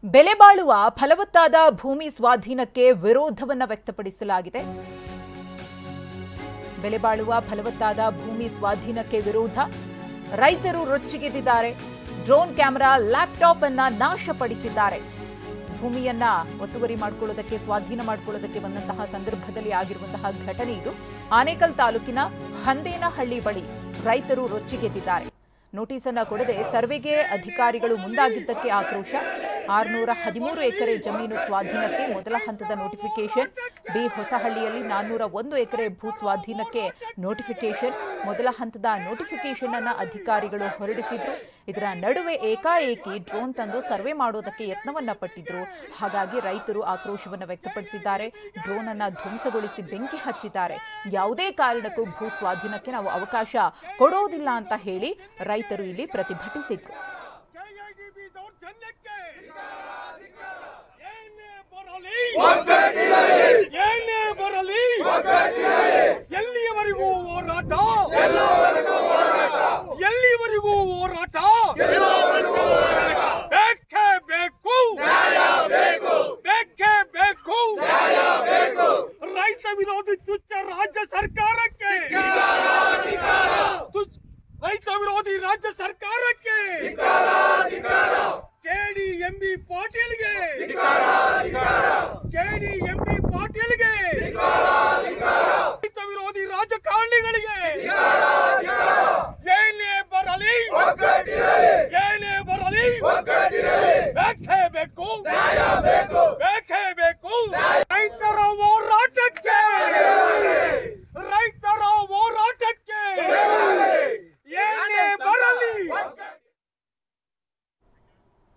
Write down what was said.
ಬೆಲೆ ಬಾಳುವ ಫಲವತ್ತಾದ ಭೂಮಿ ಸ್ವಾಧೀನಕ್ಕೆ ವಿರೋಧವನ್ನು ವ್ಯಕ್ತಪಡಿಸಲಾಗಿದೆ. ಬೆಲೆ ಬಾಳುವ ಫಲವತ್ತಾದ ಭೂಮಿ ಸ್ವಾಧೀನಕ್ಕೆ ವಿರೋಧ. ರೈತರು ರೊಚ್ಚಿಗೆದ್ದಿದ್ದಾರೆ. ಡ್ರೋನ್ ಕ್ಯಾಮೆರಾ, ಲ್ಯಾಪ್ಟಾಪ್ ಅನ್ನ ನಾಶಪಡಿಸಿದ್ದಾರೆ. ಭೂಮಿಯನ್ನ ಒತ್ತುವರಿ ಮಾಡಿಕೊಳ್ಳೋದಕ್ಕೆ, ಸ್ವಾಧೀನ ಮಾಡಿಕೊಳ್ಳೋದಕ್ಕೆ ಬಂದಂತಹ ಸಂದರ್ಭದಲ್ಲಿ ಆಗಿರುವಂತಹ ಘಟನೆ ಇದು. ಆನೇಕಲ್ ತಾಲೂಕಿನ ಹಂದೇನಹಳ್ಳಿ ಬಳಿ ರೈತರು ರೊಚ್ಚಿಗೆದ್ದಿದ್ದಾರೆ. ನೋಟಿಸ್ ಅನ್ನು ಕೊಡದೆ ಸರ್ವೆಗೆ ಅಧಿಕಾರಿಗಳು ಮುಂದಾಗಿದ್ದಕ್ಕೆ ಆಕ್ರೋಶ. 613 ಎಕರೆ ಜಮೀನು ಸ್ವಾಧೀನಕ್ಕೆ ಮೊದಲ ಹಂತದ ನೋಟಿಫಿಕೇಶನ್. ಬಿ ಹೊಸಹಳ್ಳಿಯಲ್ಲಿ 401 ಎಕರೆ ಭೂ ಸ್ವಾಧೀನಕ್ಕೆ ನೋಟಿಫಿಕೇಶನ್. ಮೊದಲ ಹಂತದ ನೋಟಿಫಿಕೇಶನ್ ಅನ್ನು ಅಧಿಕಾರಿಗಳು ಹೊರಡಿಸಿದ್ರು. ಇದರ ನಡುವೆ ಏಕಾಏಕಿ ಡ್ರೋನ್ ತಂದು ಸರ್ವೆ ಮಾಡೋದಕ್ಕೆ ಯತ್ನವನ್ನ ಪಟ್ಟಿದ್ರು. ಹಾಗಾಗಿ ರೈತರು ಆಕ್ರೋಶವನ್ನು ವ್ಯಕ್ತಪಡಿಸಿದ್ದಾರೆ. ಡ್ರೋನ್ ಅನ್ನ ಧ್ವಂಸಗೊಳಿಸಿ ಬೆಂಕಿ ಹಚ್ಚಿದ್ದಾರೆ. ಯಾವುದೇ ಕಾರಣಕ್ಕೂ ಭೂ ಸ್ವಾಧೀನಕ್ಕೆ ನಾವು ಅವಕಾಶ ಕೊಡೋದಿಲ್ಲ ಅಂತ ಹೇಳಿ ರೈತರು ಇಲ್ಲಿ ಪ್ರತಿಭಟಿಸಿದ್ರು. ಎಲ್ಲಿಯವರೆಗೂ ಹೋರಾಟ